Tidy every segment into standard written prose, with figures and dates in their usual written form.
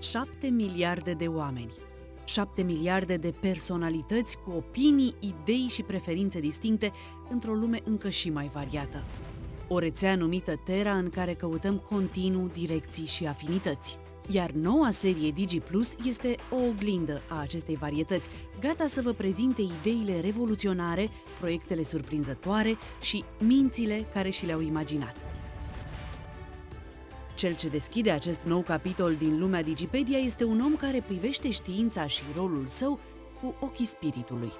7 miliarde de oameni, 7 miliarde de personalități cu opinii, idei și preferințe distincte într-o lume încă și mai variată. O rețea numită Terra în care căutăm continuu direcții și afinități. Iar noua serie Digi Plus este o oglindă a acestei varietăți, gata să vă prezinte ideile revoluționare, proiectele surprinzătoare și mințile care și le-au imaginat. Cel ce deschide acest nou capitol din lumea Digipedia este un om care privește știința și rolul său cu ochii spiritului.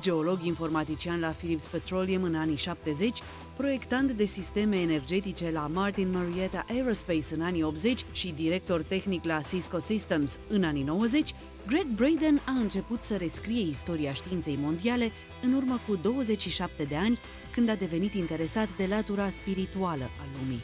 Geolog informatician la Phillips Petroleum în anii 70, proiectant de sisteme energetice la Martin Marietta Aerospace în anii 80 și director tehnic la Cisco Systems în anii 90, Gregg Braden a început să rescrie istoria științei mondiale în urmă cu 27 de ani, când a devenit interesat de latura spirituală a lumii.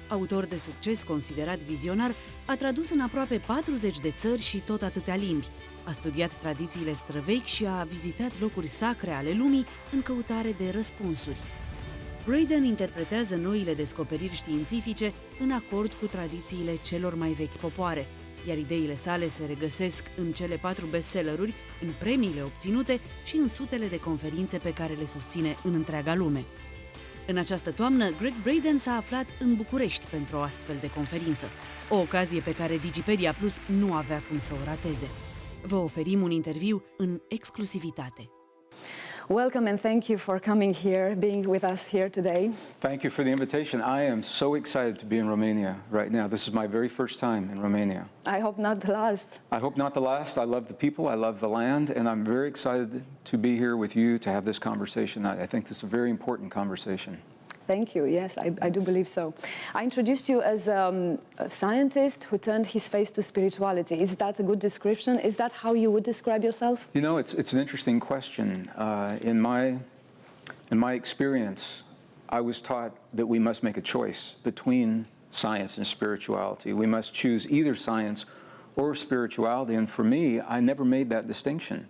Autor de succes, considerat vizionar, a tradus în aproape 40 de țări și tot atâtea limbi. A studiat tradițiile străvechi și a vizitat locuri sacre ale lumii în căutare de răspunsuri. Braden interpretează noile descoperiri științifice în acord cu tradițiile celor mai vechi popoare, iar ideile sale se regăsesc în cele 4 bestselleruri, în premiile obținute și în sutele de conferințe pe care le susține în întreaga lume. În această toamnă, Gregg Braden s-a aflat în București pentru o astfel de conferință, o ocazie pe care Digipedia Plus nu avea cum să o rateze. Vă oferim un interviu în exclusivitate. Welcome and thank you for coming here, being with us here today. Thank you for the invitation. I am so excited to be in Romania right now. This is my very first time in Romania. I hope not the last. I hope not the last. I love the people, I love the land, and I'm very excited to be here with you to have this conversation. I think this is a very important conversation. Thank you. Yes, I do believe so. I introduced you as a scientist who turned his face to spirituality. Is that a good description? Is that how you would describe yourself? You know, it's an interesting question. In my experience, I was taught that we must make a choice between science and spirituality. We must choose either science or spirituality. And for me, I never made that distinction.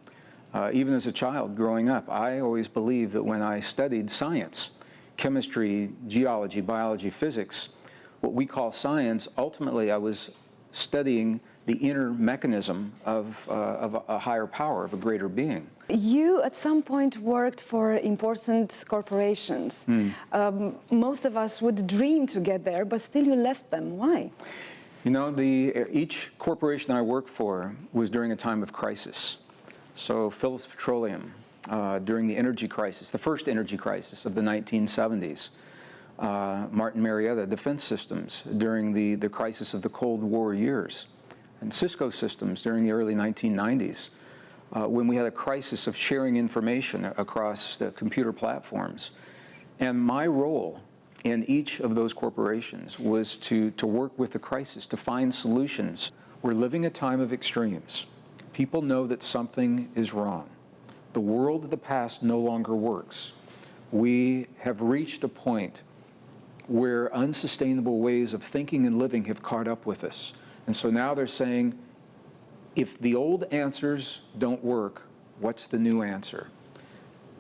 Even as a child growing up, I always believed that when I studied science, chemistry, geology, biology, physics, what we call science, ultimately I was studying the inner mechanism of a higher power, of a greater being. You at some point worked for important corporations. Most of us would dream to get there, but still you left them. Why? You know, each corporation I worked for was during a time of crisis. So Phillips Petroleum, during the energy crisis, the first energy crisis of the 1970s. Martin Marietta Defense Systems during the crisis of the Cold War years. And Cisco Systems during the early 1990s, when we had a crisis of sharing information across the computer platforms. And my role in each of those corporations was to work with the crisis, to find solutions. We're living a time of extremes. People know that something is wrong. The world of the past no longer works. We have reached a point where unsustainable ways of thinking and living have caught up with us. And so now they're saying, if the old answers don't work, what's the new answer?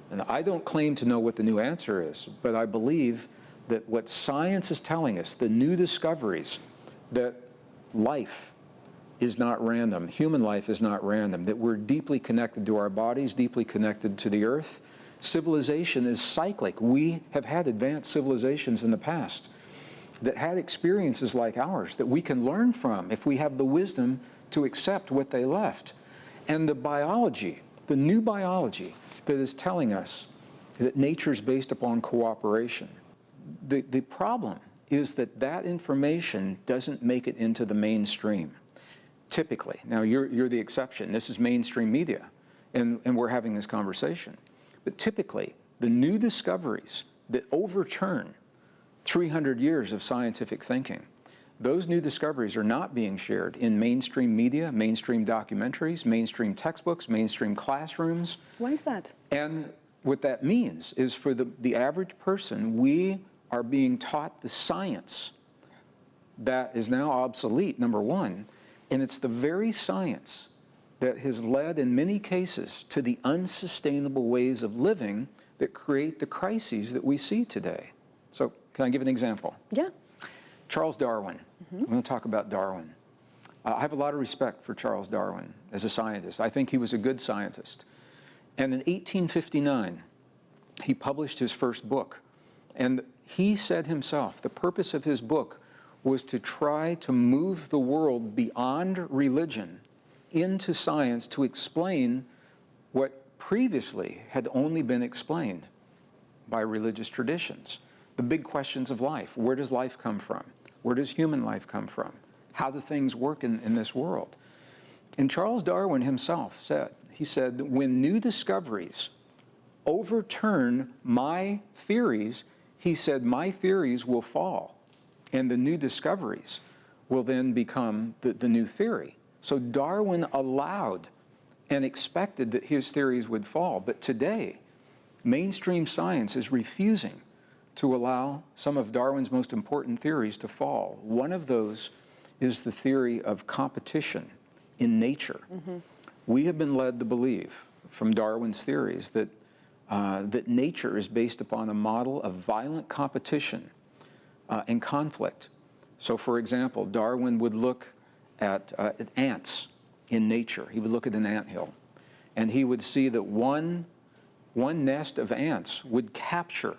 And I don't claim to know what the new answer is, but I believe that what science is telling us, the new discoveries, that life is not random, human life is not random, that we're deeply connected to our bodies, deeply connected to the earth. Civilization is cyclic. We have had advanced civilizations in the past that had experiences like ours that we can learn from if we have the wisdom to accept what they left. And the biology, the new biology that is telling us that nature is based upon cooperation. The problem is that information doesn't make it into the mainstream. Typically. Now, you're the exception. This is mainstream media, and we're having this conversation. But typically, the new discoveries that overturn 300 years of scientific thinking, those new discoveries are not being shared in mainstream media, mainstream documentaries, mainstream textbooks, mainstream classrooms. Why is that? And what that means is for the average person, we are being taught the science that is now obsolete, number one. And it's the very science that has led in many cases to the unsustainable ways of living that create the crises that we see today. So can I give an example? Yeah. Charles Darwin. I'm going to talk about Darwin. I have a lot of respect for Charles Darwin as a scientist. I think he was a good scientist. And in 1859, he published his first book. And he said himself, the purpose of his book was to try to move the world beyond religion into science to explain what previously had only been explained by religious traditions. The big questions of life. Where does life come from? Where does human life come from? How do things work in this world? And Charles Darwin himself said, he said, when new discoveries overturn my theories, he said, my theories will fall, and the new discoveries will then become the new theory. So Darwin allowed and expected that his theories would fall, but today, mainstream science is refusing to allow some of Darwin's most important theories to fall. One of those is the theory of competition in nature. Mm-hmm. We have been led to believe from Darwin's theories that that nature is based upon a model of violent competition and conflict. So for example, Darwin would look at ants in nature. He would look at an anthill, and he would see that one nest of ants would capture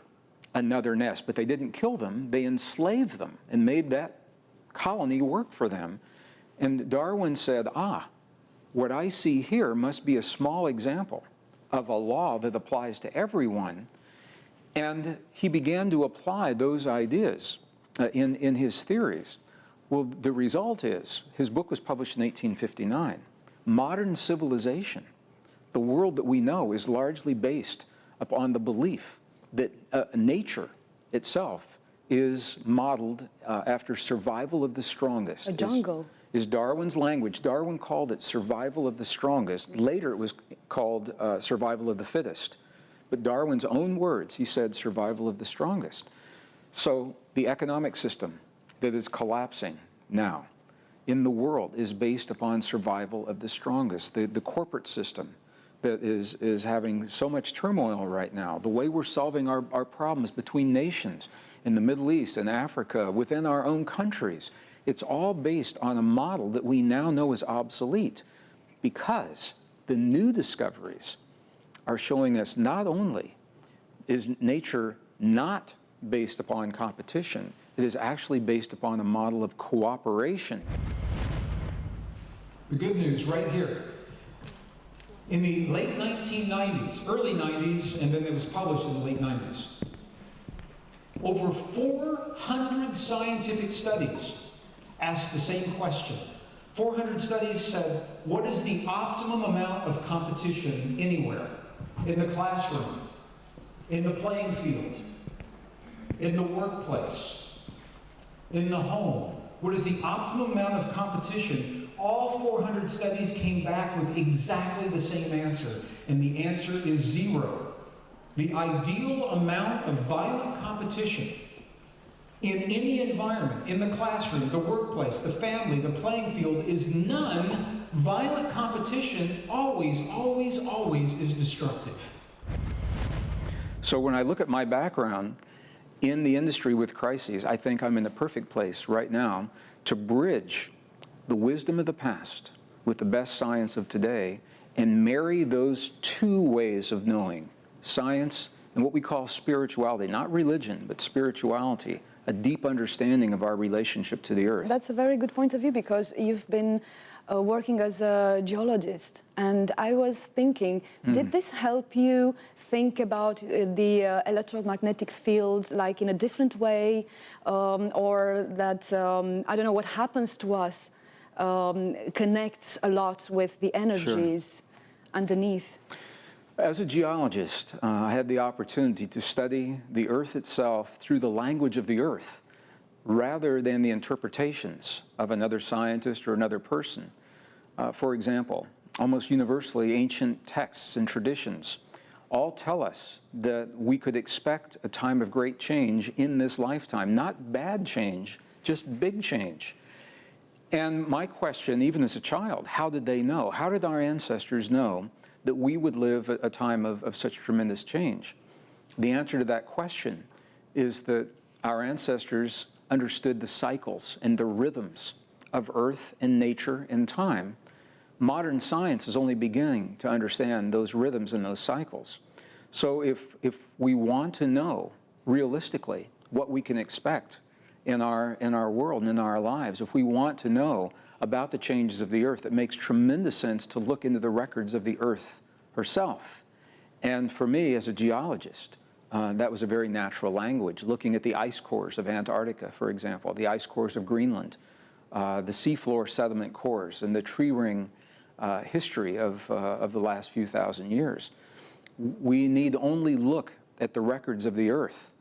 another nest, but they didn't kill them, they enslaved them and made that colony work for them. And Darwin said, what I see here must be a small example of a law that applies to everyone. And he began to apply those ideas in his theories. Well, the result is, his book was published in 1859. Modern civilization, the world that we know, is largely based upon the belief that nature itself is modeled after survival of the strongest. A jungle. Is Darwin's language. Darwin called it survival of the strongest. Later it was called survival of the fittest. But Darwin's own words, he said survival of the strongest. So the economic system that is collapsing now in the world is based upon survival of the strongest. The corporate system that is having so much turmoil right now, the way we're solving our problems between nations in the Middle East and Africa, within our own countries, it's all based on a model that we now know is obsolete, because the new discoveries are showing us not only is nature not based upon competition, it is actually based upon a model of cooperation. The good news right here. In the late 1990s, early 90s, and then it was published in the late 90s, over 400 scientific studies asked the same question. 400 studies said, what is the optimum amount of competition anywhere? In the classroom, in the playing field, in the workplace, in the home. What is the optimum amount of competition? All 400 studies came back with exactly the same answer, and the answer is 0. The ideal amount of violent competition in any environment, in the classroom, the workplace, the family, the playing field, is none. Violent competition always, always, always is destructive. So when I look at my background in the industry with crises, I think I'm in the perfect place right now to bridge the wisdom of the past with the best science of today and marry those two ways of knowing, science and what we call spirituality, not religion, but spirituality, a deep understanding of our relationship to the earth. That's a very good point of view, because you've been working as a geologist, and I was thinking, did this help you think about the electromagnetic field like in a different way, or that, I don't know, what happens to us connects a lot with the energies underneath? As a geologist, I had the opportunity to study the earth itself through the language of the earth, rather than the interpretations of another scientist or another person. For example, almost universally, ancient texts and traditions all tell us that we could expect a time of great change in this lifetime. Not bad change, just big change. And my question, even as a child, how did they know? How did our ancestors know that we would live a time of such tremendous change? The answer to that question is that our ancestors understood the cycles and the rhythms of Earth and nature and time. Modern science is only beginning to understand those rhythms and those cycles. So if we want to know realistically what we can expect in our world and in our lives, if we want to know about the changes of the Earth, it makes tremendous sense to look into the records of the Earth herself. And for me, as a geologist, that was a very natural language, looking at the ice cores of Antarctica, for example, the ice cores of Greenland, the seafloor sediment cores, and the tree ring history of the last few thousand years. We need only look at the records of the Earth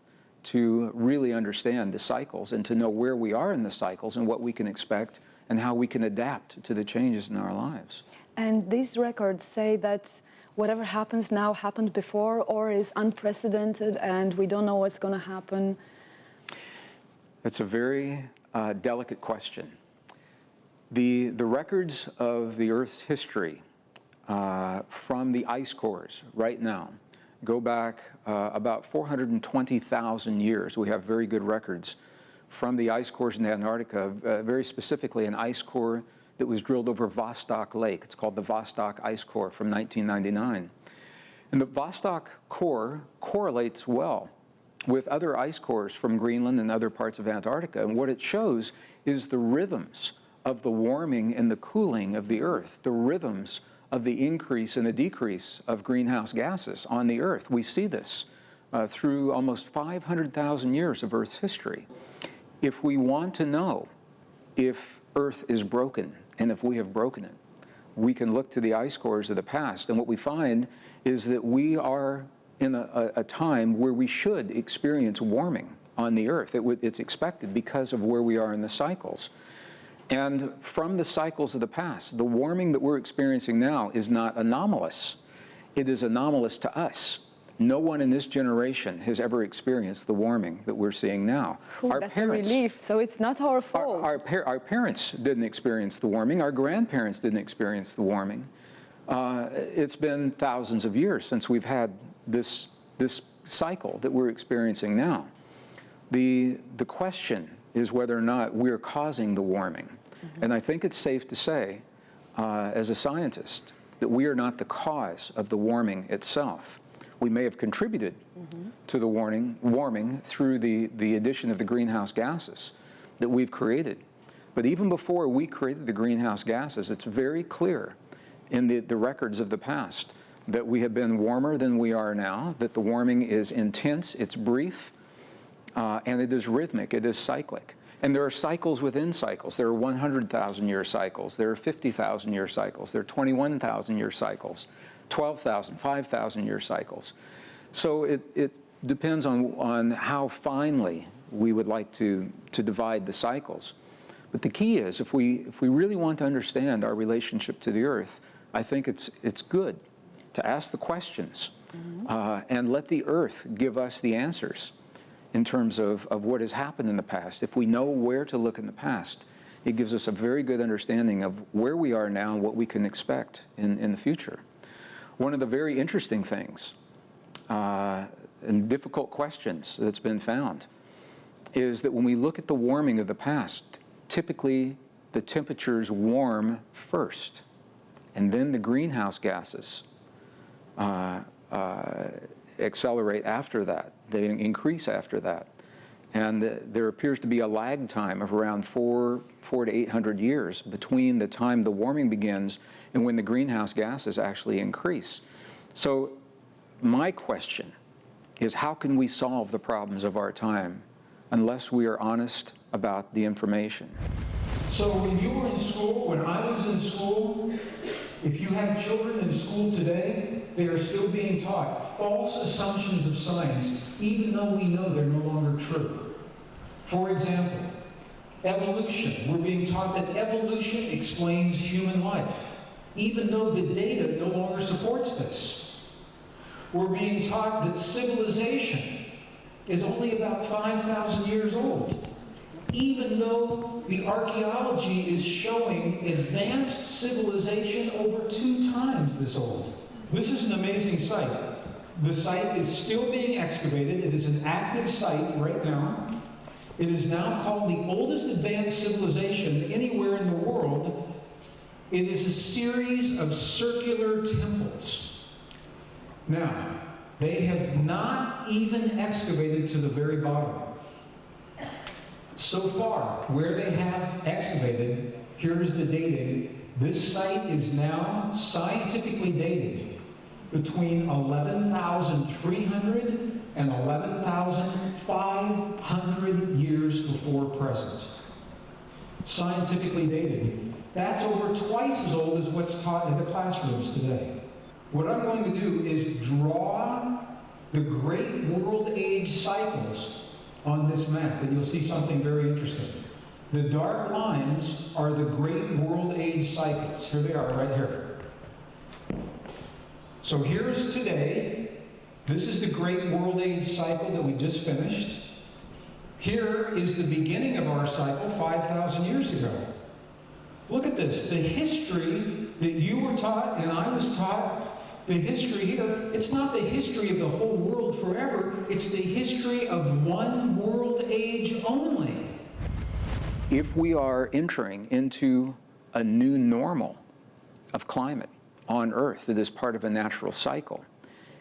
to really understand the cycles and to know where we are in the cycles and what we can expect and how we can adapt to the changes in our lives. And these records say that whatever happens now happened before or is unprecedented and we don't know what's going to happen? It's a very delicate question. The records of the Earth's history from the ice cores right now go back about 420,000 years. We have very good records from the ice cores in Antarctica, very specifically an ice core that was drilled over Vostok Lake. It's called the Vostok Ice Core from 1999. And the Vostok core correlates well with other ice cores from Greenland and other parts of Antarctica. And what it shows is the rhythms of the warming and the cooling of the Earth, the rhythms of the increase and the decrease of greenhouse gases on the Earth. We see this through almost 500,000 years of Earth's history. If we want to know if Earth is broken and if we have broken it, we can look to the ice cores of the past, and what we find is that we are in a time where we should experience warming on the Earth. It's expected because of where we are in the cycles. And from the cycles of the past, the warming that we're experiencing now is not anomalous. It is anomalous to us. No one in this generation has ever experienced the warming that we're seeing now. Ooh, that's a relief. So it's not our fault. Our parents didn't experience the warming. Our grandparents didn't experience the warming. It's been thousands of years since we've had this cycle that we're experiencing now. The question is whether or not we're causing the warming. Mm-hmm. And I think it's safe to say, as a scientist, that we are not the cause of the warming itself. We may have contributed to the warming through the addition of the greenhouse gases that we've created. But even before we created the greenhouse gases, it's very clear in the records of the past that we have been warmer than we are now, that the warming is intense, it's brief, and it is rhythmic, it is cyclic. And there are cycles within cycles. There are 100,000-year cycles, there are 50,000-year cycles, there are 21,000-year cycles, 12,000, 5,000-year cycles. So it depends on how finely we would like to divide the cycles. But the key is, if we really want to understand our relationship to the Earth, I think it's good to ask the questions and let the Earth give us the answers in terms of what has happened in the past. If we know where to look in the past, it gives us a very good understanding of where we are now and what we can expect in the future. One of the very interesting things and difficult questions that's been found is that when we look at the warming of the past, typically the temperatures warm first, and then the greenhouse gases accelerate after that. They increase after that. And there appears to be a lag time of around 400 to 800 years between the time the warming begins and when the greenhouse gases actually increase. So my question is, how can we solve the problems of our time unless we are honest about the information? So when you were in school, when I was in school, if you have children in school today, they are still being taught false assumptions of science, even though we know they're no longer true. For example, evolution. We're being taught that evolution explains human life, even though the data no longer supports this. We're being taught that civilization is only about 5,000 years old, even though the archaeology is showing advanced civilization over 2 times this old. This is an amazing site. The site is still being excavated. It is an active site right now. It is now called the oldest advanced civilization anywhere in the world. It is a series of circular temples. Now, they have not even excavated to the very bottom. So far, where they have excavated, here's the dating. This site is now scientifically dated between 11,300 and 11,500 years before present. Scientifically dated. That's over twice as old as what's taught in the classrooms today. What I'm going to do is draw the great world age cycles on this map, and you'll see something very interesting. The dark lines are the great world age cycles. Here they are, right here. So here's today. This is the great world age cycle that we just finished. Here is the beginning of our cycle 5,000 years ago. Look at this. The history that you were taught and I was taught, the history here, it's not the history of the whole world forever. It's the history of one world age only. If we are entering into a new normal of climate on Earth that is part of a natural cycle,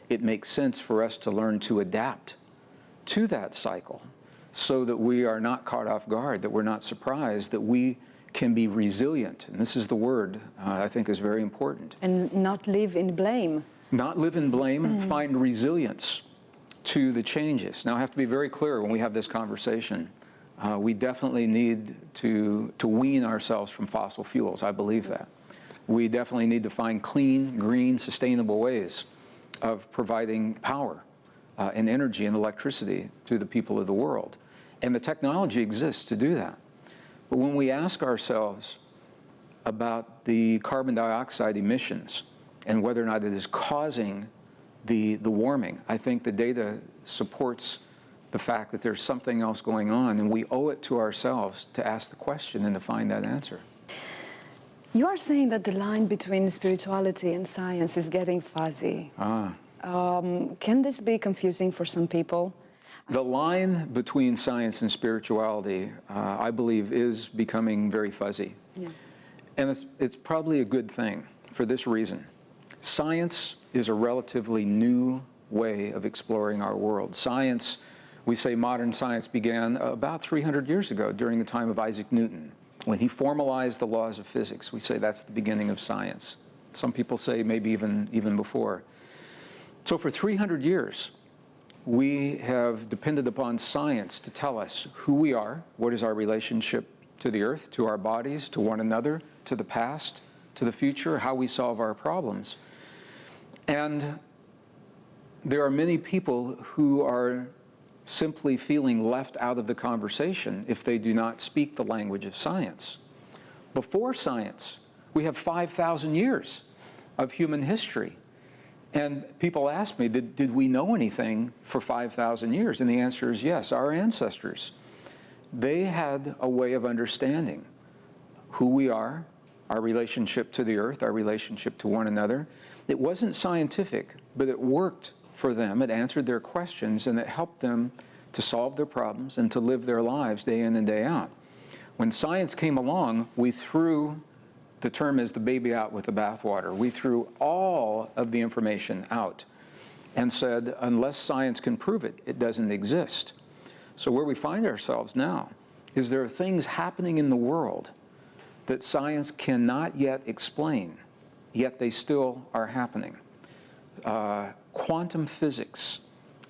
it makes sense for us to learn to adapt to that cycle so that we are not caught off guard, that we're not surprised, that we can be resilient. And this is the word I think is very important. And not live in blame. Not live in blame, find resilience to the changes. Now I have to be very clear when we have this conversation. We definitely need to wean ourselves from fossil fuels. I believe that. We definitely need to find clean, green, sustainable ways of providing power and energy and electricity to the people of the world. And the technology exists to do that. But when we ask ourselves about the carbon dioxide emissions and whether or not it is causing the warming, I think the data supports the fact that there's something else going on, and we owe it to ourselves to ask the question and to find that answer. You are saying that the line between spirituality and science is getting fuzzy. Can this be confusing for some people? The line between science and spirituality, I believe, is becoming very fuzzy. Yeah. And it's probably a good thing for this reason. Science is a relatively new way of exploring our world. Science, we say modern science began about 300 years ago during the time of Isaac Newton. When he formalized the laws of physics, we say that's the beginning of science. Some people say maybe even before. So for 300 years, we have depended upon science to tell us who we are, what is our relationship to the earth, to our bodies, to one another, to the past, to the future, how we solve our problems. And there are many people who are simply feeling left out of the conversation if they do not speak the language of science. Before science, we have 5,000 years of human history. And people ask me, did we know anything for 5,000 years? And the answer is yes. Our ancestors, they had a way of understanding who we are, our relationship to the earth, our relationship to one another. It wasn't scientific, but it worked for them. It answered their questions, and it helped them to solve their problems and to live their lives day in and day out. When science came along, we threw, the term is the baby out with the bathwater. We threw all of the information out and said, unless science can prove it, it doesn't exist. So where we find ourselves now is there are things happening in the world that science cannot yet explain, yet they still are happening. Quantum physics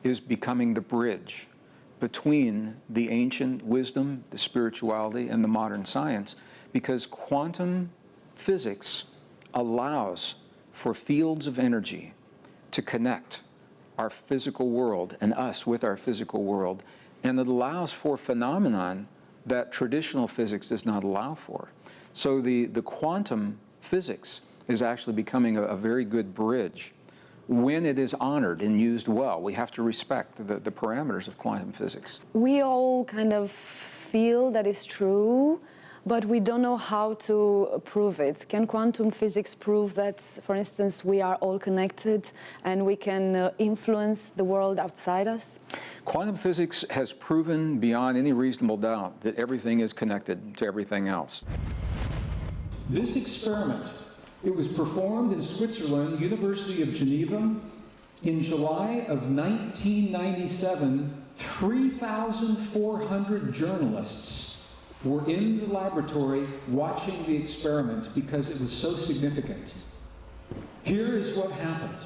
is becoming the bridge between the ancient wisdom, the spirituality, and the modern science, because quantum physics allows for fields of energy to connect our physical world and us with our physical world, and it allows for phenomenon that traditional physics does not allow for. So the quantum physics is actually becoming a very good bridge when it is honored and used well. We have to respect the parameters of quantum physics. We all kind of feel that is true, but we don't know how to prove it. Can quantum physics prove that, for instance, we are all connected and we can influence the world outside us? Quantum physics has proven beyond any reasonable doubt that everything is connected to everything else. This experiment, it was performed in Switzerland, University of Geneva, in July of 1997. 3,400 journalists were in the laboratory watching the experiment because it was so significant. Here is what happened.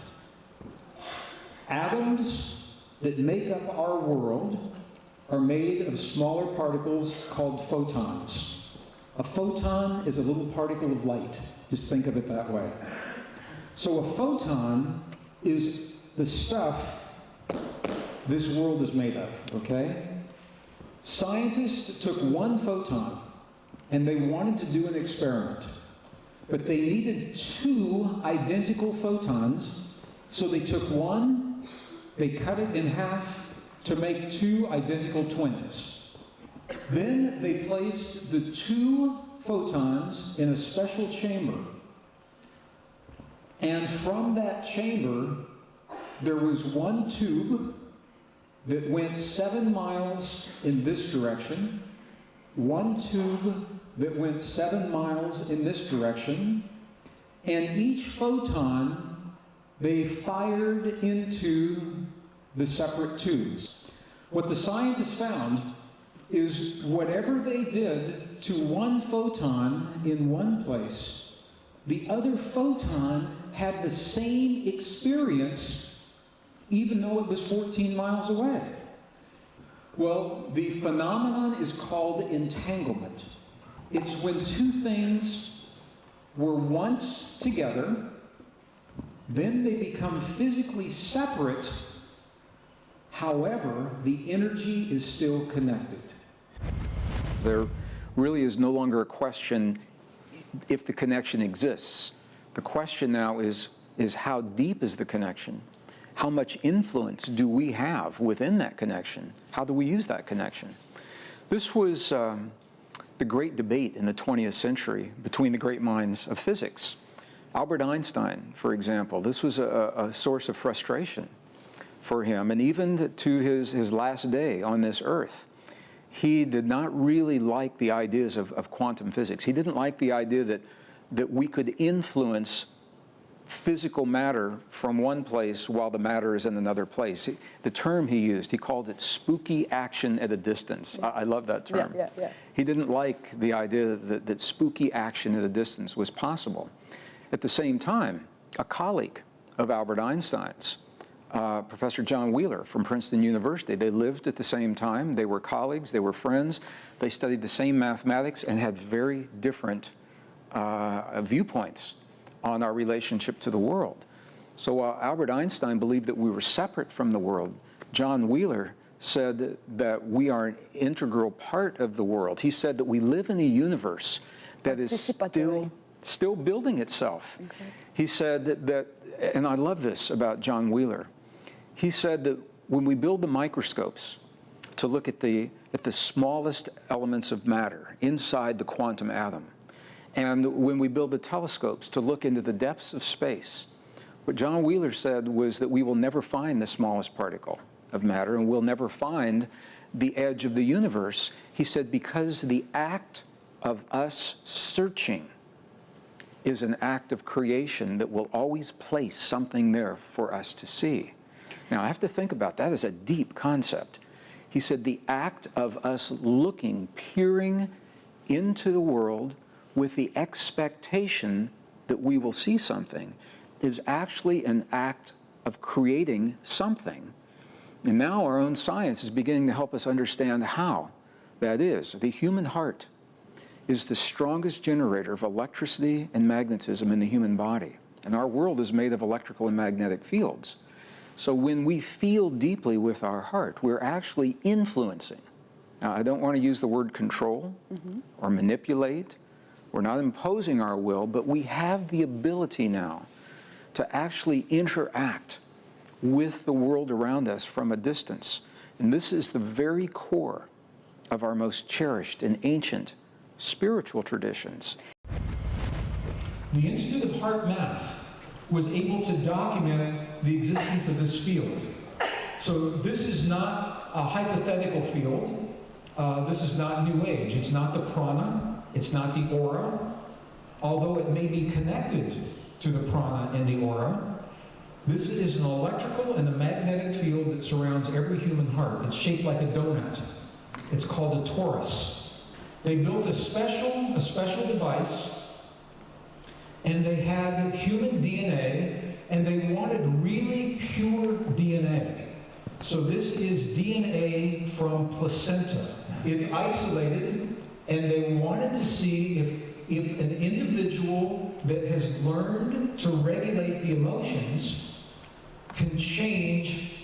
Atoms that make up our world are made of smaller particles called photons. A photon is a little particle of light. Just think of it that way. So a photon is the stuff this world is made of, okay? Scientists took one photon and they wanted to do an experiment, but they needed two identical photons, so they took one, they cut it in half to make two identical twins. Then they placed the two photons in a special chamber, and from that chamber there was one tube that went 7 miles in this direction, one tube that went 7 miles in this direction, and each photon they fired into the separate tubes. What the scientists found is whatever they did to one photon in one place, the other photon had the same experience even though it was 14 miles away. Well, the phenomenon is called entanglement. It's when two things were once together, then they become physically separate, however, the energy is still connected. There really is no longer a question if the connection exists. The question now is how deep is the connection? How much influence do we have within that connection? How do we use that connection? This was the great debate in the 20th century between the great minds of physics. Albert Einstein, for example, this was a source of frustration for him, and even to his last day on this earth. He did not really like the ideas of quantum physics. He didn't like the idea that we could influence physical matter from one place while the matter is in another place. The term he used, he called it spooky action at a distance. I love that term. Yeah. He didn't like the idea that spooky action at a distance was possible. At the same time, a colleague of Albert Einstein's, Professor John Wheeler from Princeton University, they lived at the same time, they were colleagues, they were friends, they studied the same mathematics and had very different viewpoints on our relationship to the world. So while Albert Einstein believed that we were separate from the world, John Wheeler said that we are an integral part of the world. He said that we live in a universe that is still building itself. Exactly. He said that, and I love this about John Wheeler, he said that when we build the microscopes to look at the smallest elements of matter inside the quantum atom, and when we build the telescopes to look into the depths of space, what John Wheeler said was that we will never find the smallest particle of matter, and we'll never find the edge of the universe. He said because the act of us searching is an act of creation that will always place something there for us to see. Now, I have to think about that as a deep concept. He said the act of us looking, peering into the world with the expectation that we will see something is actually an act of creating something. And now our own science is beginning to help us understand how that is. The human heart is the strongest generator of electricity and magnetism in the human body. And our world is made of electrical and magnetic fields. So when we feel deeply with our heart, we're actually influencing. Now, I don't want to use the word control or manipulate. We're not imposing our will, but we have the ability now to actually interact with the world around us from a distance. And this is the very core of our most cherished and ancient spiritual traditions. The Institute of Heart Math was able to document the existence of this field. So this is not a hypothetical field. This is not New Age. It's not the prana. It's not the aura. Although it may be connected to the prana and the aura, this is an electrical and a magnetic field that surrounds every human heart. It's shaped like a donut. It's called a torus. They built a special device, and they had human DNA, and they wanted really pure DNA. So this is DNA from placenta. It's isolated, and they wanted to see if an individual that has learned to regulate the emotions can change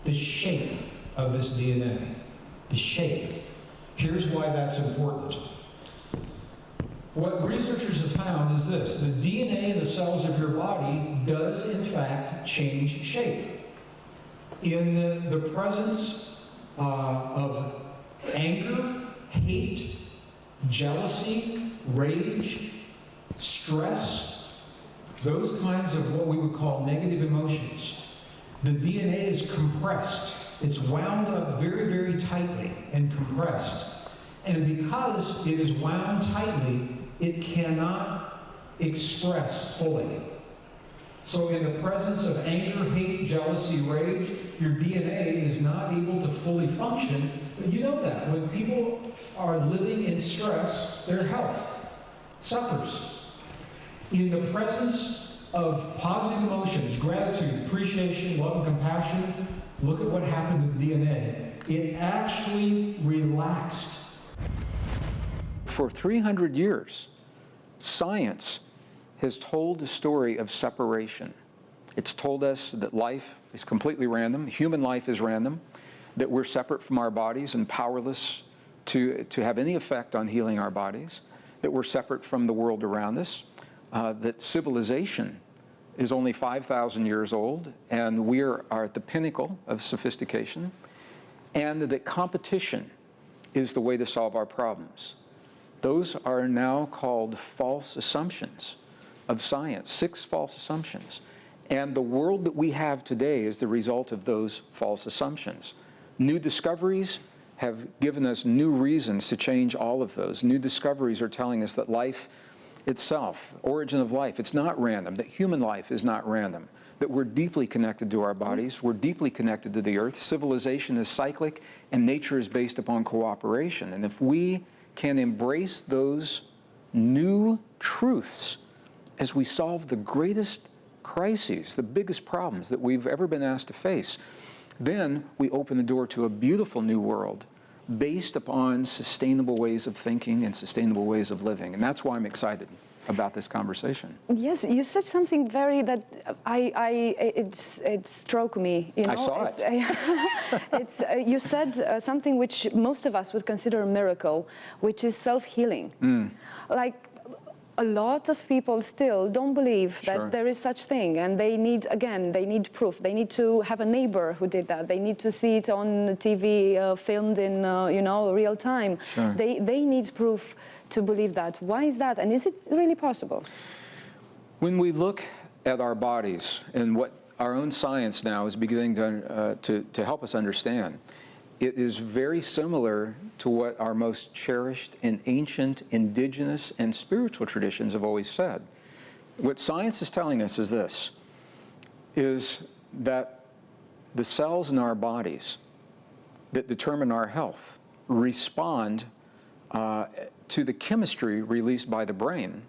the shape of this DNA. The shape. Here's why that's important. What researchers have found is this: the DNA in the cells of your body does in fact change shape. In the presence of anger, hate, jealousy, rage, stress, those kinds of what we would call negative emotions, the DNA is compressed. It's wound up very, very tightly and compressed. And because it is wound tightly, it cannot express fully. So in the presence of anger, hate, jealousy, rage, your DNA is not able to fully function. But you know that. When people are living in stress, their health suffers. In the presence of positive emotions, gratitude, appreciation, love, and compassion, look at what happened to the DNA. It actually relaxed. For 300 years, science has told the story of separation. It's told us that life is completely random, human life is random, that we're separate from our bodies and powerless to have any effect on healing our bodies, that we're separate from the world around us, that civilization is only 5,000 years old, and we are at the pinnacle of sophistication, and that competition is the way to solve our problems. Those are now called false assumptions of science, 6 false assumptions. And the world that we have today is the result of those false assumptions. New discoveries have given us new reasons to change all of those. New discoveries are telling us that life itself, origin of life, it's not random, that human life is not random, that we're deeply connected to our bodies, we're deeply connected to the earth, civilization is cyclic, and nature is based upon cooperation. And if we can embrace those new truths as we solve the greatest crises, the biggest problems that we've ever been asked to face, then we open the door to a beautiful new world based upon sustainable ways of thinking and sustainable ways of living. And that's why I'm excited about this conversation. Yes, you said something very that it struck me. You know? I saw it. You said something which most of us would consider a miracle, which is self-healing. Like, a lot of people still don't believe that there is such thing, and they need, again, they need proof. They need to have a neighbor who did that. They need to see it on TV, filmed in, you know, real time. They need proof to believe that. Why is that, and is it really possible? When we look at our bodies and what our own science now is beginning to help us understand, it is very similar to what our most cherished and ancient indigenous and spiritual traditions have always said. What science is telling us is this, is that the cells in our bodies that determine our health respond to the chemistry released by the brain.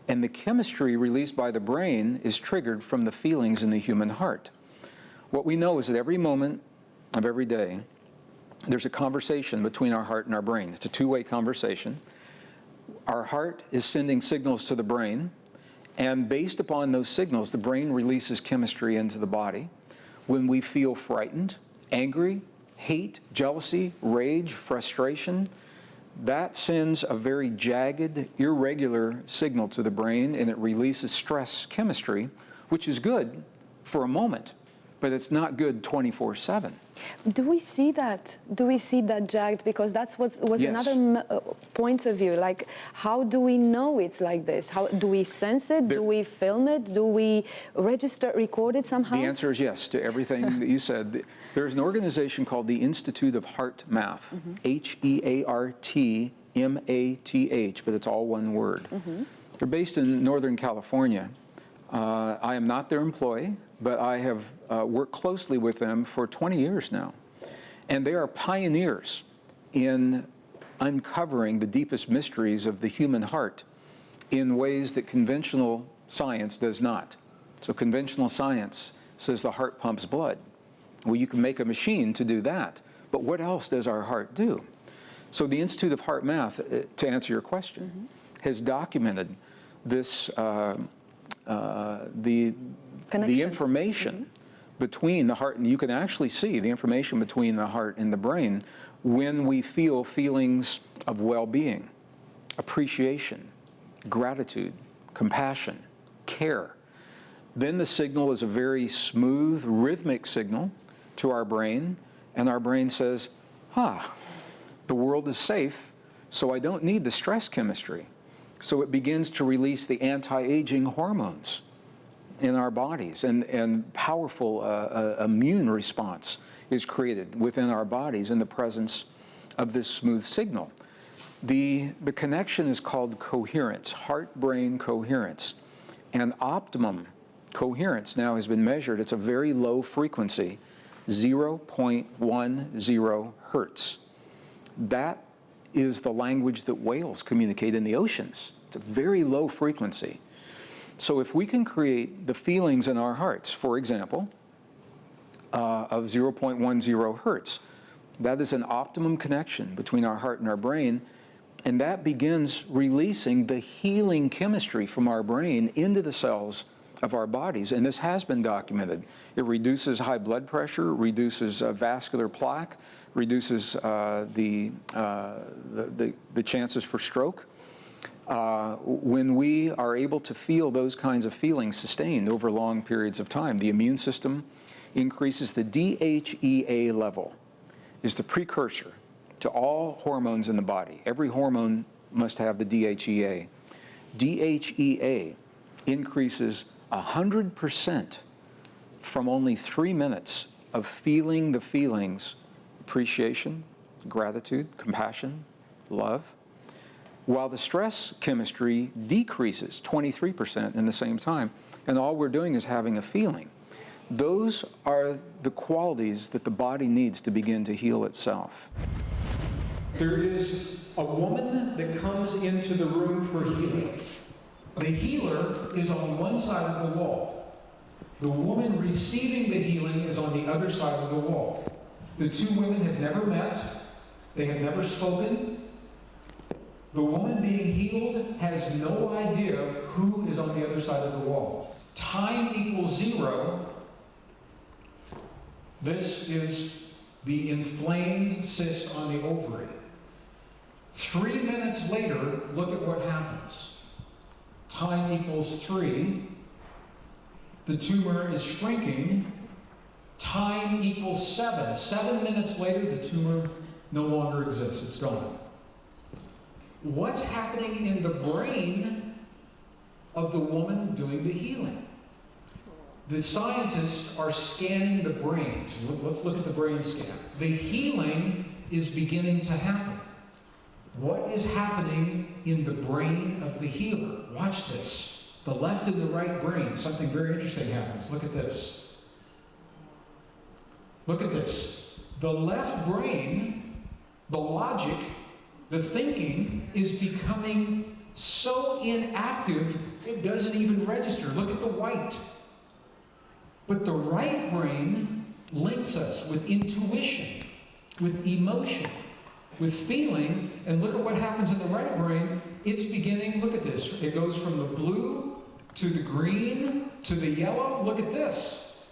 And the chemistry released by the brain is triggered from the feelings in the human heart. What we know is that every moment of every day, there's a conversation between our heart and our brain. It's a two-way conversation. Our heart is sending signals to the brain, and based upon those signals, the brain releases chemistry into the body. When we feel frightened, angry, hate, jealousy, rage, frustration, that sends a very jagged, irregular signal to the brain, and it releases stress chemistry, which is good for a moment. but it's not good 24/7. Do we see that? Do we see that, Jack? Because that's what was Yes. another point of view. Like, how do we know it's like this? How do we sense it? Do we film it? Do we record it somehow? The answer is yes to everything that you said. There's an organization called the Institute of Heart Math, HEARTMATH, but it's all one word. They're based in Northern California. I am not their employee, but I have worked closely with them for 20 years now. And they are pioneers in uncovering the deepest mysteries of the human heart in ways that conventional science does not. So conventional science says the heart pumps blood. Well, you can make a machine to do that, but what else does our heart do? So the Institute of Heart Math, to answer your question, has documented this, the information between the heart, and you can actually see the information between the heart and the brain when we feel feelings of well-being, appreciation, gratitude, compassion, care. Then the signal is a very smooth, rhythmic signal to our brain, and our brain says, the world is safe, so I don't need the stress chemistry. So it begins to release the anti-aging hormones in our bodies, and powerful immune response is created within our bodies in the presence of this smooth signal. The connection is called coherence, heart-brain coherence. And optimum coherence now has been measured. It's a very low frequency, 0.10 hertz. That is the language that whales communicate in the oceans. It's a very low frequency. So if we can create the feelings in our hearts, for example, of 0.10 hertz, that is an optimum connection between our heart and our brain, and that begins releasing the healing chemistry from our brain into the cells of our bodies, and this has been documented. It reduces high blood pressure, reduces vascular plaque, reduces the chances for stroke. When we are able to feel those kinds of feelings sustained over long periods of time, the immune system increases. The DHEA level is the precursor to all hormones in the body. Every hormone must have the DHEA. DHEA increases 100% from only 3 minutes of feeling the feelings, appreciation, gratitude, compassion, love, while the stress chemistry decreases 23% in the same time, and all we're doing is having a feeling. Those are the qualities that the body needs to begin to heal itself. There is a woman that comes into the room for healing. The healer is on one side of the wall. The woman receiving the healing is on the other side of the wall. The two women have never met. They have never spoken. The woman being healed has no idea who is on the other side of the wall. Time equals 0. This is the inflamed cyst on the ovary. 3 minutes later, look at what happens. Time equals 3. The tumor is shrinking. Time equals 7. 7 minutes later, the tumor no longer exists. It's gone. What's happening in the brain of the woman doing the healing? The scientists are scanning the brain. So let's look at the brain scan. The healing is beginning to happen. What is happening in the brain of the healer? Watch this. The left and the right brain, something very interesting happens. Look at this. Look at this. The left brain, the logic, the thinking is becoming so inactive it doesn't even register. Look at the white. But the right brain links us with intuition, with emotion, with feeling, and look at what happens in the right brain. It's beginning, look at this. It goes from the blue to the green to the yellow. Look at this.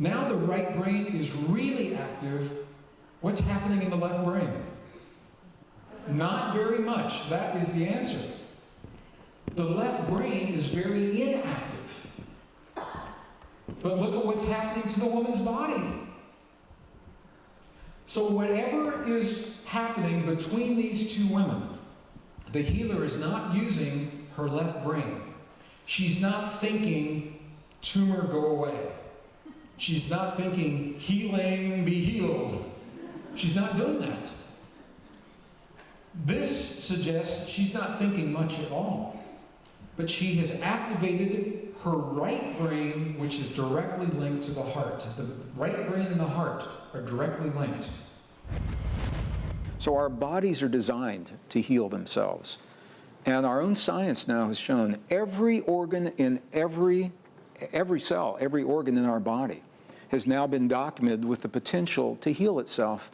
Now the right brain is really active. What's happening in the left brain? Not very much. That is the answer. The left brain is very inactive. But look at what's happening to the woman's body. So whatever is happening between these two women, the healer is not using her left brain. She's not thinking, tumor, go away. She's not thinking, healing, be healed. She's not doing that. This suggests she's not thinking much at all. But she has activated her right brain, which is directly linked to the heart. The right brain and the heart are directly linked. So our bodies are designed to heal themselves. And our own science now has shown every organ in every cell, every organ in our body has now been documented with the potential to heal itself.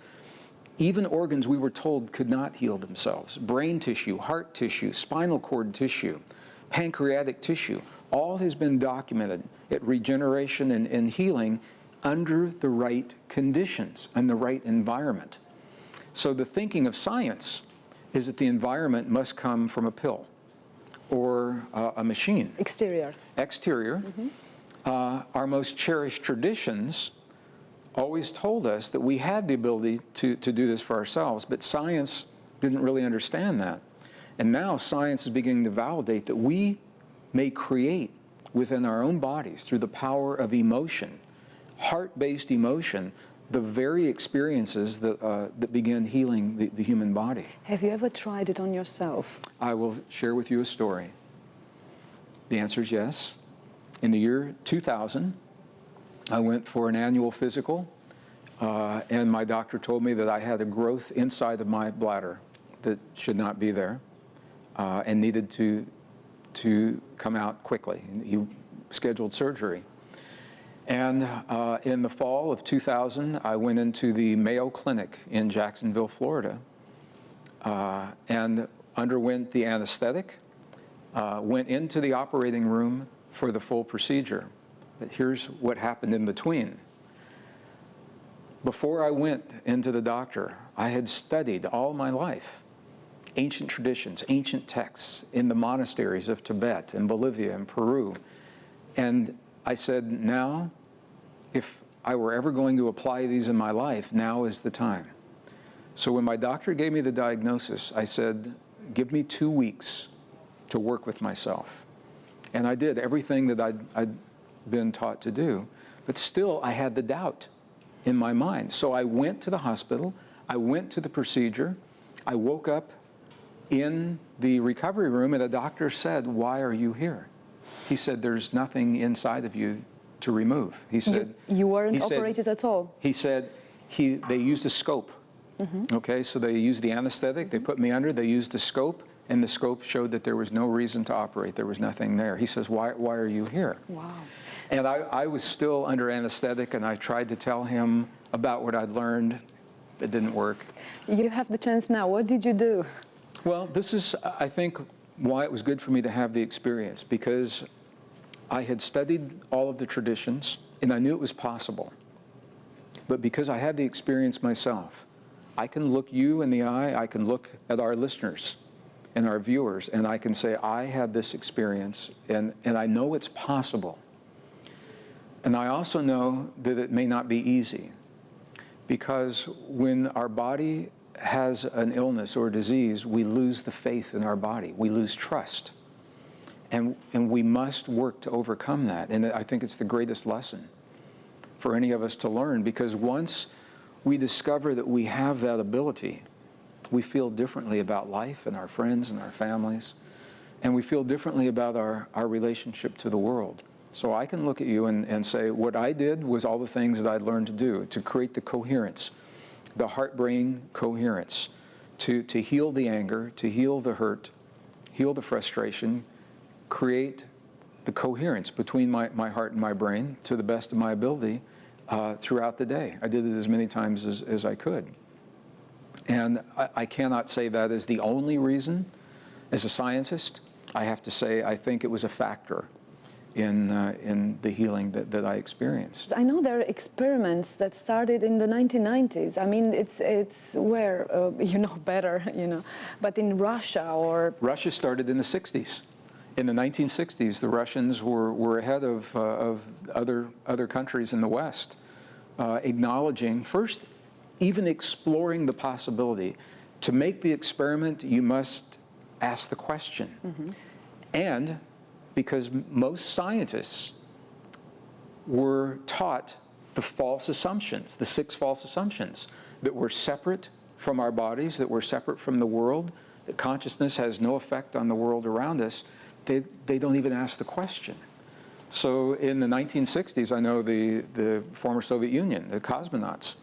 Even organs we were told could not heal themselves. Brain tissue, heart tissue, spinal cord tissue, pancreatic tissue, all has been documented at regeneration and healing under the right conditions and the right environment. So the thinking of science is that the environment must come from a pill or a machine. Exterior. Exterior. Our most cherished traditions always told us that we had the ability to do this for ourselves, but science didn't really understand that. And now science is beginning to validate that we may create within our own bodies through the power of emotion, heart-based emotion, the very experiences that begin healing the human body. Have you ever tried it on yourself? I will share with you a story. The answer is yes. In the year 2000, I went for an annual physical, and my doctor told me that I had a growth inside of my bladder that should not be there and needed to come out quickly. He scheduled surgery. And in the fall of 2000, I went into the Mayo Clinic in Jacksonville, Florida, and underwent the anesthetic, went into the operating room for the full procedure. But here's what happened in between. Before I went into the doctor, I had studied all my life ancient traditions, ancient texts in the monasteries of Tibet and Bolivia and Peru. And I said, now, if I were ever going to apply these in my life, now is the time. So when my doctor gave me the diagnosis, I said, give me 2 weeks to work with myself. And I did everything that I'd been taught to do, but still I had the doubt in my mind. So I went to the hospital, I went to the procedure, I woke up in the recovery room and the doctor said, why are you here? He said, there's nothing inside of you to remove. He said, you weren't operated at all? He said, they used a scope. Okay, so they used the anesthetic, they put me under, they used a scope, and the scope showed that there was no reason to operate. There was nothing there. He says, why are you here? Wow. And I was still under anesthetic, and I tried to tell him about what I'd learned. It didn't work. You have the chance now. What did you do? Well, this is, I think, why it was good for me to have the experience, because I had studied all of the traditions, and I knew it was possible. But because I had the experience myself, I can look you in the eye, I can look at our listeners and our viewers, and I can say, I had this experience, and I know it's possible. And I also know that it may not be easy, because when our body has an illness or a disease, we lose the faith in our body. We lose trust. And we must work to overcome that. And I think it's the greatest lesson for any of us to learn, because once we discover that we have that ability, we feel differently about life and our friends and our families, and we feel differently about our relationship to the world. So I can look at you and say, what I did was all the things that I'd learned to do to create the coherence, the heart-brain coherence, to heal the anger, to heal the hurt, heal the frustration, create the coherence between my heart and my brain to the best of my ability throughout the day. I did it as many times as I could. And I cannot say that is the only reason. As a scientist, I have to say I think it was a factor in the healing that I experienced. I know there are experiments that started in the 1990s. I mean, it's where, you know better, you know, but in Russia or... Russia started in the 60s. In the 1960s, the Russians were ahead of other countries in the West, acknowledging, first, even exploring the possibility. To make the experiment, you must ask the question. And because most scientists were taught the false assumptions, the 6 false assumptions, that we're separate from our bodies, that we're separate from the world, that consciousness has no effect on the world around us, they don't even ask the question. So in the 1960s, I know the former Soviet Union, the cosmonauts,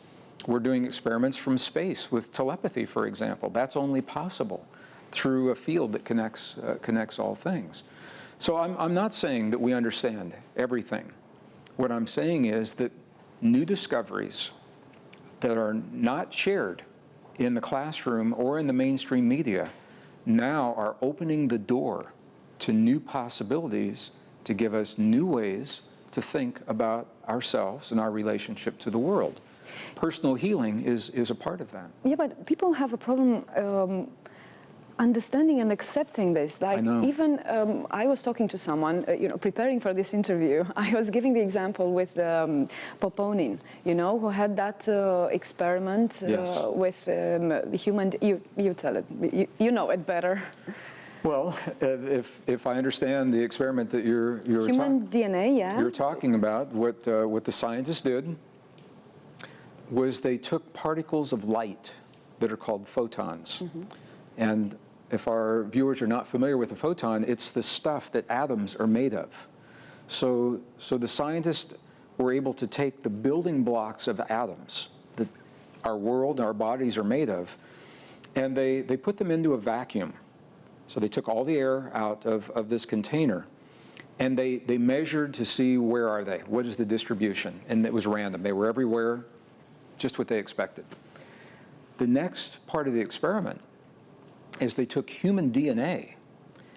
were doing experiments from space with telepathy, for example. That's only possible through a field that connects all things. So I'm not saying that we understand everything. What I'm saying is that new discoveries that are not shared in the classroom or in the mainstream media now are opening the door to new possibilities to give us new ways to think about ourselves and our relationship to the world. Personal healing is a part of that. Yeah, but people have a problem understanding and accepting this. Like, I know. even I was talking to someone, preparing for this interview. I was giving the example with Poponin, who had that experiment Yes. with human. You tell it. You know it better. Well, if I understand the experiment that you're Human DNA, yeah. you're talking about, what the scientists did was they took particles of light that are called photons. And if our viewers are not familiar with a photon, it's the stuff that atoms are made of. So the scientists were able to take the building blocks of atoms that our world, our bodies are made of, and they put them into a vacuum. So they took all the air out of this container, and they measured to see where are they, what is the distribution, and it was random. They were everywhere, just what they expected. The next part of the experiment is they took human DNA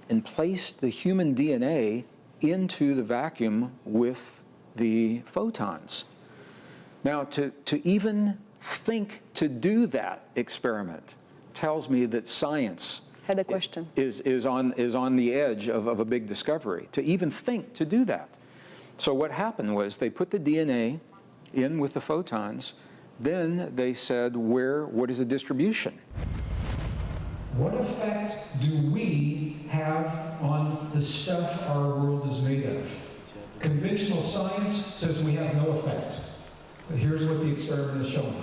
and placed the human DNA into the vacuum with the photons. Now, to even think to do that experiment tells me that science Had a question. is on the edge of a big discovery, to even think to do that. So what happened was they put the DNA in with the photons, then they said, what is the distribution? What effect do we have on the stuff our world is made of? Conventional science says we have no effect. But here's what the experiment is showing.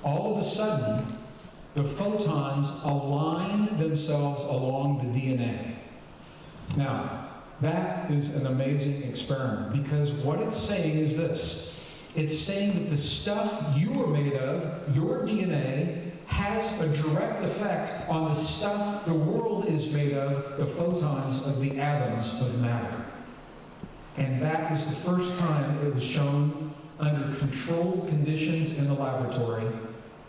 All of a sudden, the photons align themselves along the DNA. Now, that is an amazing experiment, because what it's saying is this. It's saying that the stuff you are made of, your DNA, has a direct effect on the stuff the world is made of, the photons of the atoms of matter. And that is the first time it was shown under controlled conditions in the laboratory.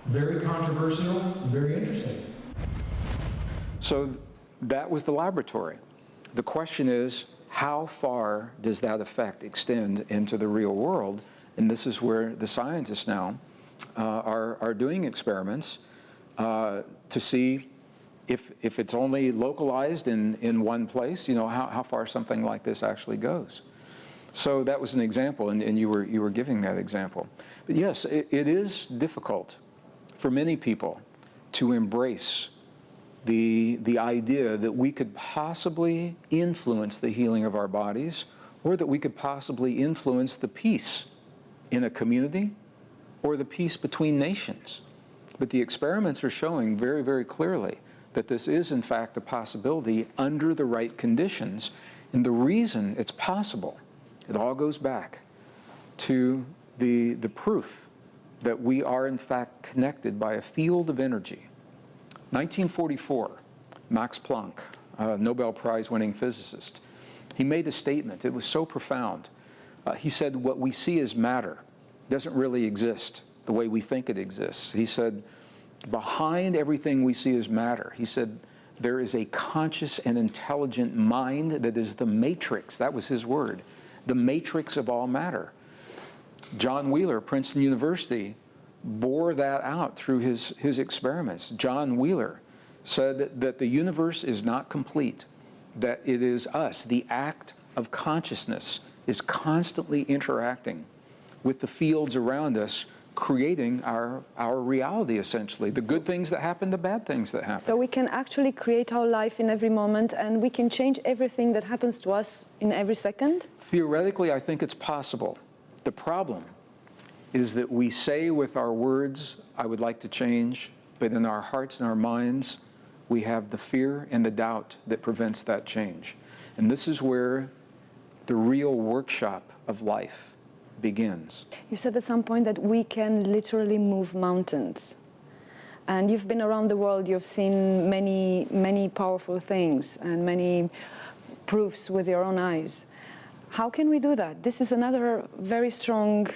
Very controversial, very interesting. So that was the laboratory. The question is, how far does that effect extend into the real world? And this is where the scientists now are doing experiments to see if it's only localized in one place, how far something like this actually goes. So that was an example, and you were giving that example. But yes, it is difficult for many people to embrace the idea that we could possibly influence the healing of our bodies, or that we could possibly influence the peace in a community or the peace between nations. But the experiments are showing very, very clearly that this is in fact a possibility under the right conditions. And the reason it's possible, it all goes back to the proof that we are in fact connected by a field of energy. 1944, Max Planck, a Nobel Prize-winning physicist, he made a statement. It was so profound. He said, what we see as matter doesn't really exist the way we think it exists. He said, behind everything we see as matter, he said, there is a conscious and intelligent mind that is the matrix. That was his word, the matrix of all matter. John Wheeler, Princeton University, bore that out through his experiments. John Wheeler said that the universe is not complete, that it is us, the act of consciousness is constantly interacting with the fields around us, creating our reality, essentially, the good things that happen, the bad things that happen. So we can actually create our life in every moment, and we can change everything that happens to us in every second? Theoretically, I think it's possible. The problem is that we say with our words, I would like to change, but in our hearts and our minds, we have the fear and the doubt that prevents that change. And this is where the real workshop of life begins. You said at some point that we can literally move mountains. And you've been around the world, you've seen many, many powerful things and many proofs with your own eyes. How can we do that? This is another very strong,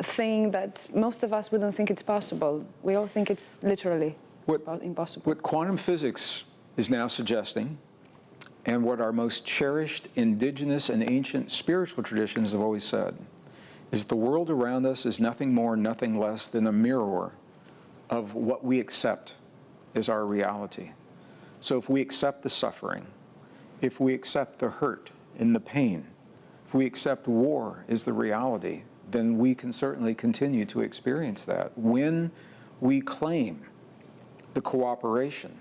thing that most of us wouldn't think it's possible. We all think it's literally impossible. What quantum physics is now suggesting, and what our most cherished indigenous and ancient spiritual traditions have always said, is the world around us is nothing more, nothing less than a mirror of what we accept as our reality. So if we accept the suffering, if we accept the hurt and the pain, if we accept war as the reality, then we can certainly continue to experience that. When we claim the cooperation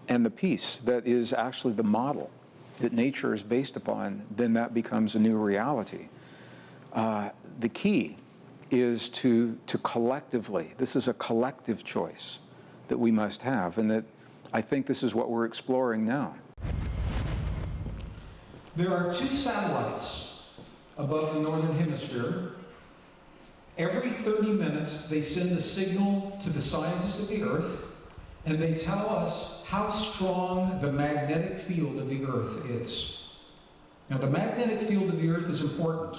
and the peace that is actually the model that nature is based upon, then that becomes a new reality. The key is to collectively, this is a collective choice that we must have, and that I think this is what we're exploring now. There are 2 satellites above the northern hemisphere. Every 30 minutes, they send a signal to the scientists of the Earth, and they tell us how strong the magnetic field of the Earth is. Now, the magnetic field of the Earth is important.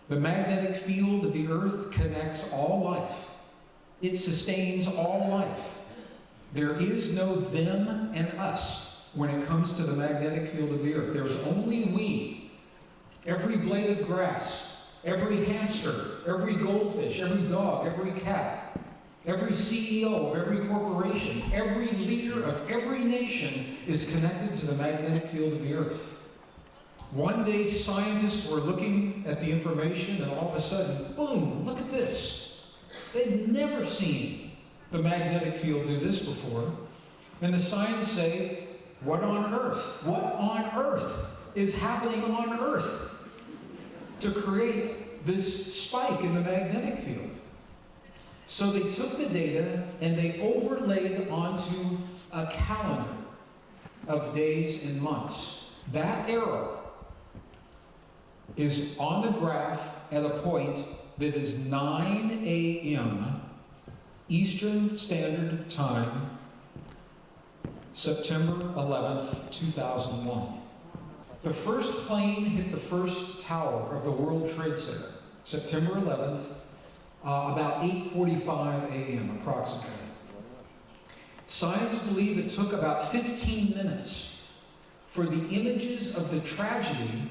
The magnetic field of the Earth connects all life. It sustains all life. There is no them and us when it comes to the magnetic field of the Earth. There is only we. Every blade of grass, every hamster, every goldfish, every dog, every cat, every CEO of every corporation, every leader of every nation is connected to the magnetic field of the Earth. One day scientists were looking at the information and all of a sudden, boom, look at this. They'd never seen the magnetic field do this before. And the scientists say, what on earth? What on earth is happening on Earth to create this spike in the magnetic field? So they took the data and they overlaid onto a calendar of days and months. That arrow is on the graph at a point that is 9 a.m. Eastern Standard Time, September 11th, 2001. The first plane hit the first tower of the World Trade Center, September 11th, about 8:45 a.m. approximately. Scientists believe it took about 15 minutes for the images of the tragedy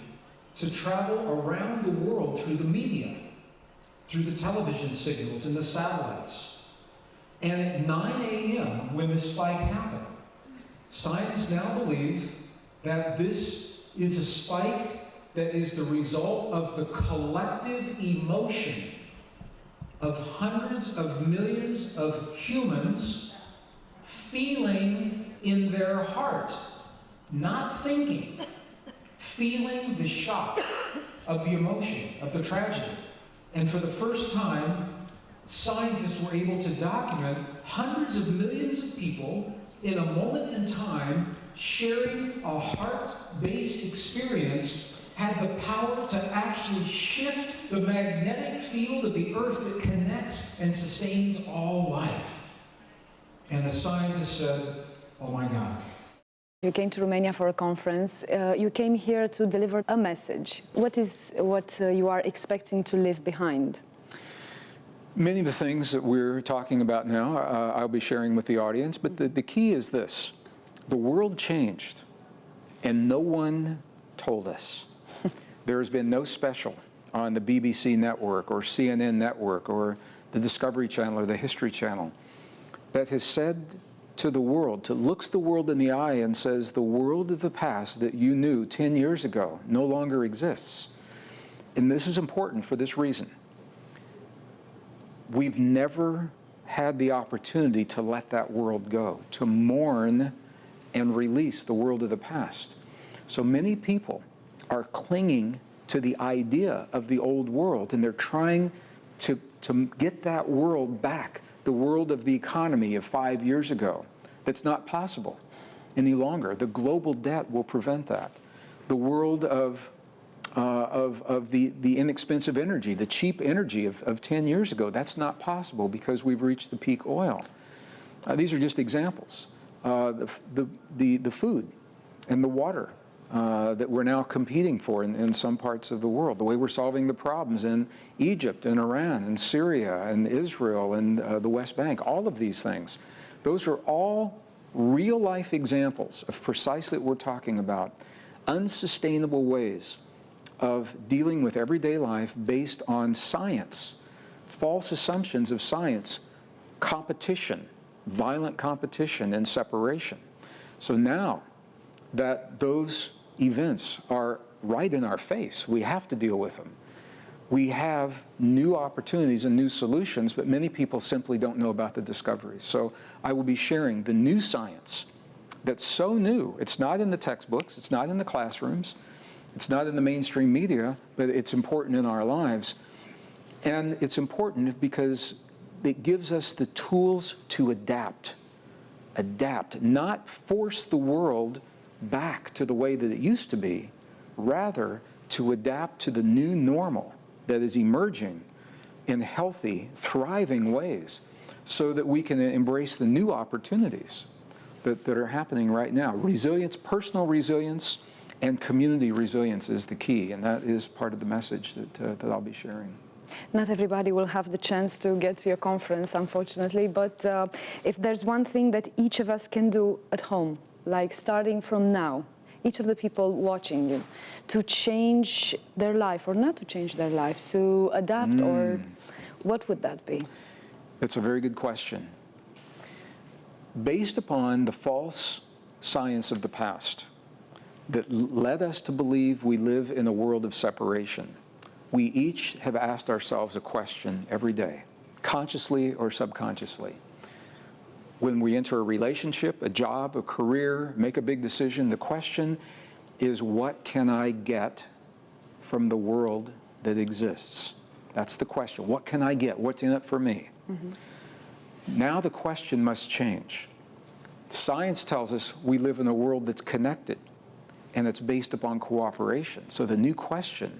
to travel around the world through the media, through the television signals and the satellites. And at 9 a.m., when this spike happened, scientists now believe that this is a spike that is the result of the collective emotion of hundreds of millions of humans feeling in their heart, not thinking, feeling the shock of the emotion, of the tragedy. And for the first time, scientists were able to document hundreds of millions of people in a moment in time sharing a heart-based experience had the power to actually shift the magnetic field of the Earth that connects and sustains all life. And the scientists said, oh my God. You came to Romania for a conference. You came here to deliver a message. What is what you are expecting to leave behind? Many of the things that we're talking about now, I'll be sharing with the audience, but the key is this. The world changed, and no one told us. There has been no special on the BBC network or CNN network or the Discovery Channel or the History Channel that has said to the world, looks the world in the eye and says, the world of the past that you knew 10 years ago no longer exists. And this is important for this reason. We've never had the opportunity to let that world go, to mourn and release the world of the past. So many people are clinging to the idea of the old world, and they're trying to get that world back, the world of the economy of 5 years ago. That's not possible any longer. The global debt will prevent that. The world of the inexpensive energy, the cheap energy of 10 years ago, that's not possible because we've reached the peak oil. These are just examples. The food and the water that we're now competing for in some parts of the world, the way we're solving the problems in Egypt and Iran and Syria and Israel and the West Bank, all of these things. Those are all real-life examples of precisely what we're talking about, unsustainable ways of dealing with everyday life based on science, false assumptions of science, competition, violent competition and separation. So now that those events are right in our face, we have to deal with them. We have new opportunities and new solutions, but many people simply don't know about the discoveries. So I will be sharing the new science that's so new. It's not in the textbooks, it's not in the classrooms, it's not in the mainstream media, but it's important in our lives. And it's important because it gives us the tools to adapt, not force the world back to the way that it used to be, rather to adapt to the new normal that is emerging in healthy, thriving ways so that we can embrace the new opportunities that are happening right now. Resilience, personal resilience, and community resilience is the key, and that is part of the message that I'll be sharing. Not everybody will have the chance to get to your conference, unfortunately, but if there's one thing that each of us can do at home, like starting from now, each of the people watching you, to change their life or not to change their life, to adapt, or what would that be? That's a very good question. Based upon the false science of the past that led us to believe we live in a world of separation, we each have asked ourselves a question every day, consciously or subconsciously. When we enter a relationship, a job, a career, make a big decision, the question is, what can I get from the world that exists? That's the question. What can I get? What's in it for me? Mm-hmm. Now the question must change. Science tells us we live in a world that's connected and it's based upon cooperation. So the new question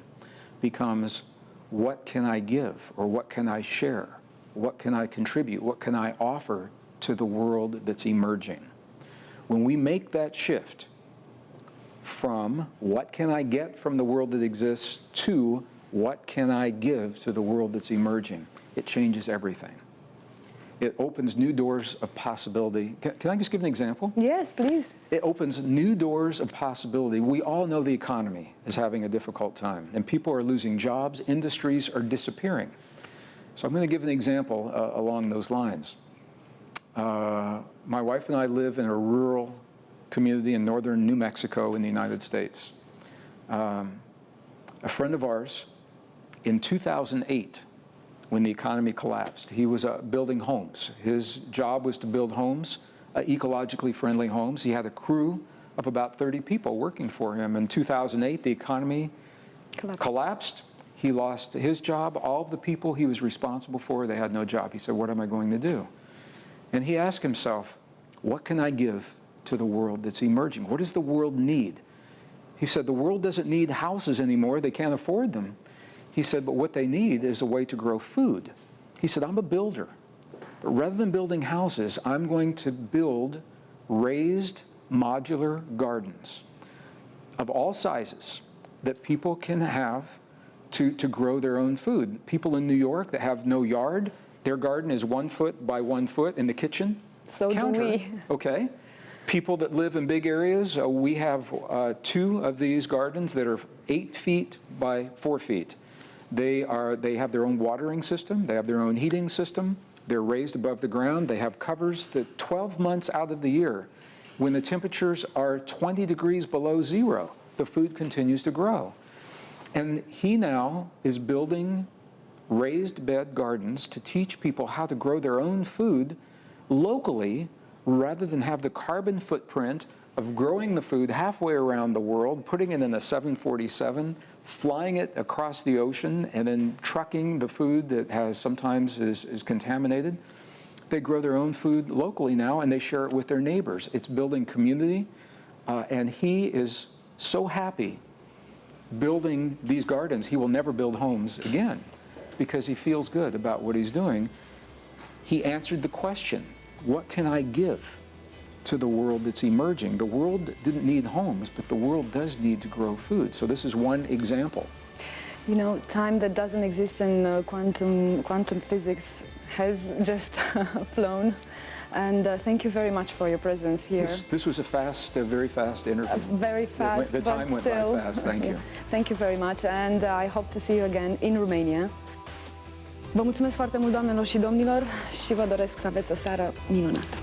becomes, what can I give, or what can I share? What can I contribute? What can I offer to the world that's emerging? When we make that shift from what can I get from the world that exists to what can I give to the world that's emerging, it changes everything. It opens new doors of possibility. Can I just give an example? Yes, please. It opens new doors of possibility. We all know the economy is having a difficult time, and people are losing jobs, industries are disappearing. So I'm going to give an example along those lines. My wife and I live in a rural community in northern New Mexico in the United States. A friend of ours, in 2008, when the economy collapsed, he was building homes. His job was to build homes, ecologically friendly homes. He had a crew of about 30 people working for him. In 2008, the economy collapsed. He lost his job. All of the people he was responsible for, they had no job. He said, what am I going to do? And he asked himself, what can I give to the world that's emerging? What does the world need? He said, the world doesn't need houses anymore. They can't afford them. He said, but what they need is a way to grow food. He said, I'm a builder. But rather than building houses, I'm going to build raised modular gardens of all sizes that people can have to grow their own food. People in New York that have no yard, their garden is 1 foot by 1 foot in the kitchen. So counter. do we. Okay. People that live in big areas, we have 2 of these gardens that are 8 feet by 4 feet. They have their own watering system, they have their own heating system, They're raised above the ground. They have covers that 12 months out of the year, when the temperatures are 20 degrees below zero, the food continues to grow. And he now is building raised bed gardens to teach people how to grow their own food locally rather than have the carbon footprint of growing the food halfway around the world, putting it in a 747, flying it across the ocean, and then trucking the food that has sometimes is contaminated. They grow their own food locally now, and they share it with their neighbors. It's building community, and he is so happy building these gardens. He will never build homes again because he feels good about what he's doing. He answered the question, what can I give to the world that's emerging? The world didn't need homes, but the world does need to grow food. So this is one example. You know, time that doesn't exist in quantum physics has just flown. And thank you very much for your presence here. This was a very fast interview. Very fast, The time went by fast. Thank you. Thank you very much, and I hope to see you again in Romania. Vă mulțumesc foarte mult, doamnelor și domnilor, și vă doresc să aveți o seară minunată.